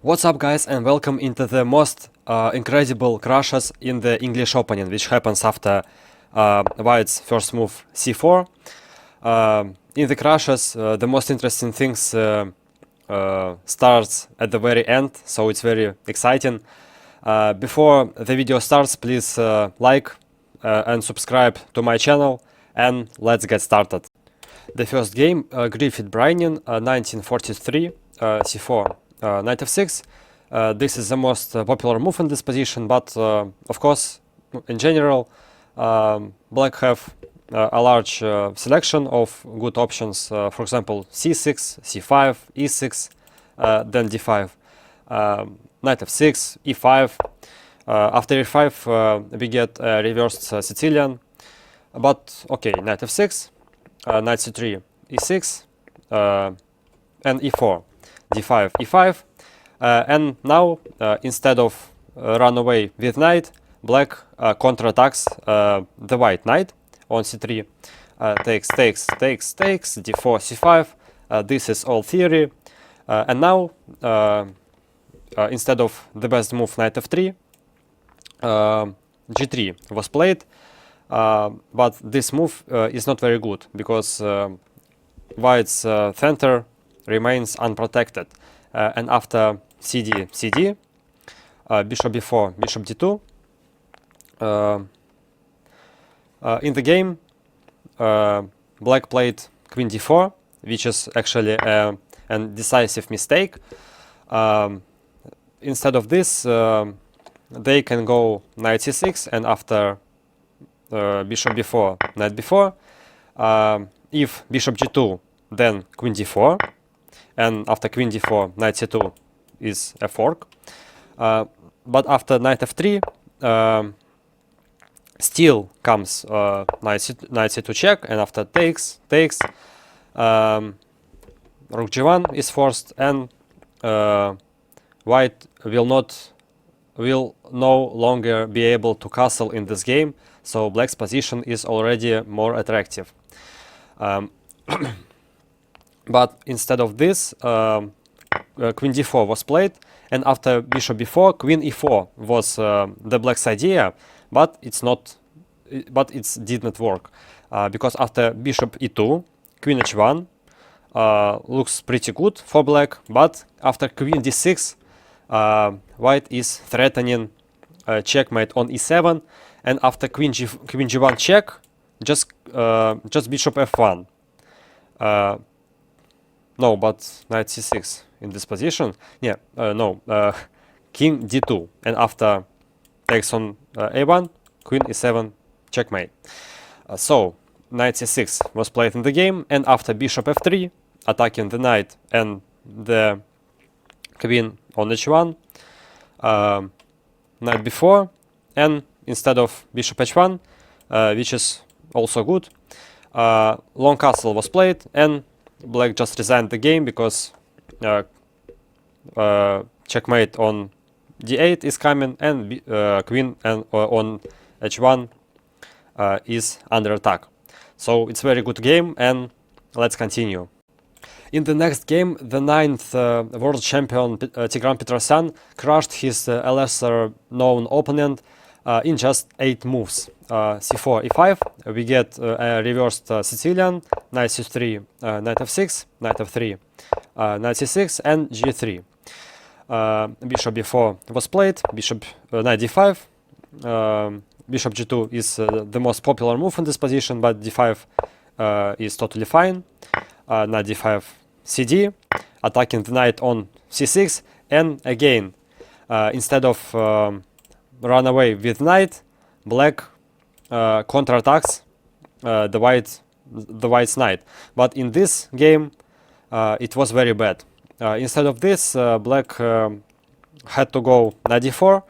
What's up, guys, and welcome into the most incredible crushes in the English opening, which happens after White's first move c4. In the crushes, the most interesting things starts at the very end, so it's very exciting. Before the video starts, please like and subscribe to my channel, and let's get started. The first game, Griffith Brynin, 1943, c4, knight f6. This is the most popular move in this position, but of course, in general, black have a large selection of good options. For example, c6, c5, e6, then d5, knight f6, e5. After e5, we get reversed Sicilian, but okay, knight f6. Knight c3, e6, and e4, d5, e5, and now instead of run away with knight, black counterattacks the white knight on c3, takes, d4, c5. This is all theory, and now instead of the best move knight f3, g3 was played. But this move is not very good because white's center remains unprotected, and after cd, bishop b4, bishop d2, in the game black played queen d4, which is actually a decisive mistake. Instead of this, they can go knight c6, and after bishop b4, knight b4. If bishop g2, then queen d4, and after queen d4, knight c2 is a fork. But after knight f3, still comes knight c2 check, and after takes, rook g1 is forced, and white will no longer be able to castle in this game, so black's position is already more attractive. But instead of this, queen d4 was played, and after bishop b4, queen e4 was the black's idea, but it did not work, because after bishop e2, queen h1 looks pretty good for black, but after queen d6, white is threatening checkmate on e7, and after queen g1 check, just bishop f1. No, but knight c6 in this position. Yeah, no, king d2, and after takes on a1, queen e7, checkmate. So knight c6 was played in the game, and after bishop f3, attacking the knight and the queen on h1, knight b4, and instead of bishop h1, which is also good, long castle was played, and black just resigned the game because checkmate on d8 is coming, and queen and on h1 is under attack. So it's a very good game, and let's continue. In the next game, the 9th world champion Tigran Petrosyan crushed his lesser known opponent in just 8 moves. c4, e5, we get a reversed Sicilian, knight c3, knight f6, knight f3, knight c6, and g3. Bishop b4 was played, knight d5, bishop g2 is the most popular move in this position, but d5 is totally fine. Knight d5, cd, attacking the knight on c6, and again, instead of run away with knight, black counterattacks the white's knight. But in this game, it was very bad. Instead of this, black had to go knight d4,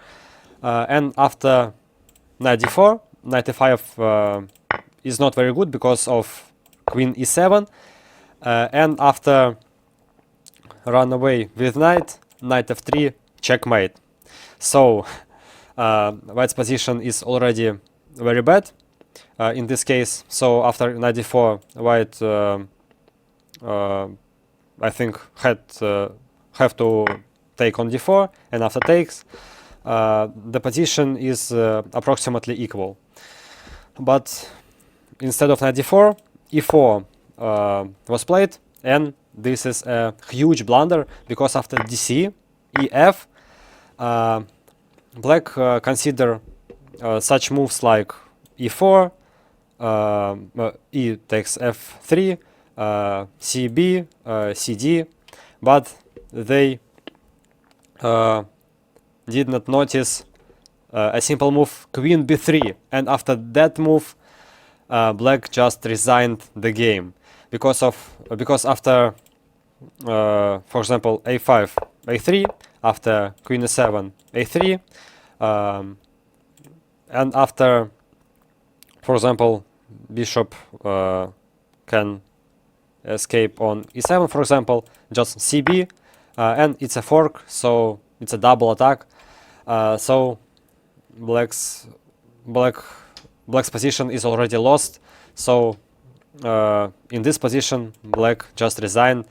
and after knight d4, knight e5 is not very good because of queen e7, and after run away with knight, knight f3, checkmate. So white's position is already very bad in this case. So after knight d4, white I think have to take on d4, and after takes, the position is approximately equal. But instead of knight d4, e4 was played, and this is a huge blunder, because after dc, ef, black consider such moves like e4, e takes f3, cb, cd, but they did not notice a simple move queen b3, and after that move black just resigned the game because after for example a5 a3, after queen e7 a3, and after, for example, bishop can escape on e7, for example, just cb, and it's a fork, so it's a double attack. So black's position is already lost. So in this position, black just resigned.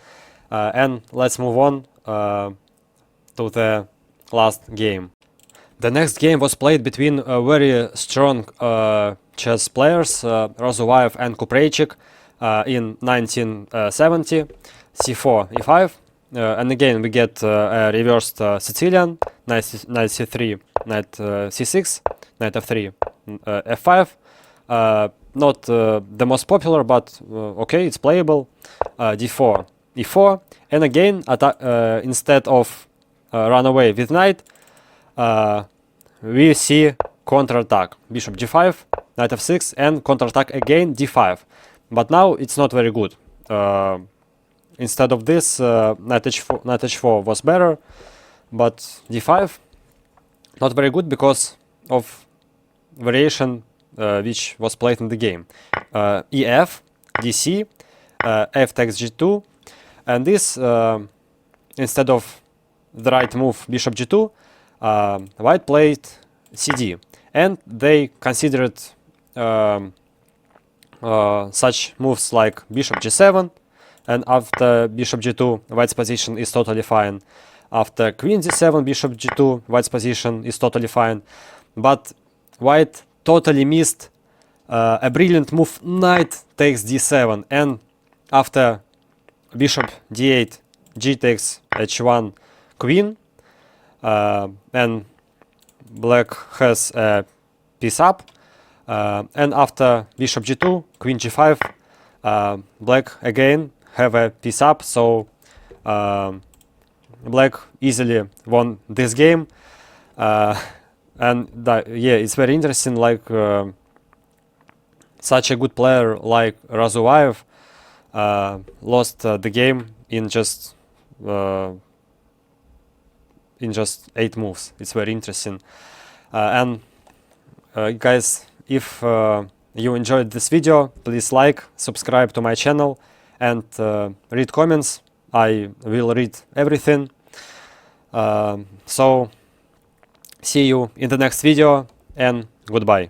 And let's move on to the last game. The next game was played between very strong chess players, Razuvaev and Kupreychik, in 1970, c4, e5. And again, we get a reversed Sicilian, knight c3, knight c6, knight f3, f5. Not the most popular, but okay, it's playable. d4, e4, and again, instead of run away with knight, we see counterattack. Bishop g5, knight f6, and counterattack again, d5. But now it's not very good. Instead of this, knight h4 was better, but d5 not very good because of variation which was played in the game. ef, dc, f takes g2, and this, instead of the right move bishop g2, white played cd, and they considered such moves like bishop g7, and after bishop g2, white's position is totally fine. After queen d7, bishop g2, white's position is totally fine. But white totally missed a brilliant move, knight takes d7, and after bishop d8, g takes h1, queen, and black has a piece up, and after bishop g2, queen g5, black again have a piece up, so black easily won this game. And yeah, it's very interesting, like such a good player like Razuvaev lost the game in just 8 moves. It's very interesting. And guys, if you enjoyed this video, please like, subscribe to my channel, and read comments. I will read everything. So see you in the next video, and goodbye.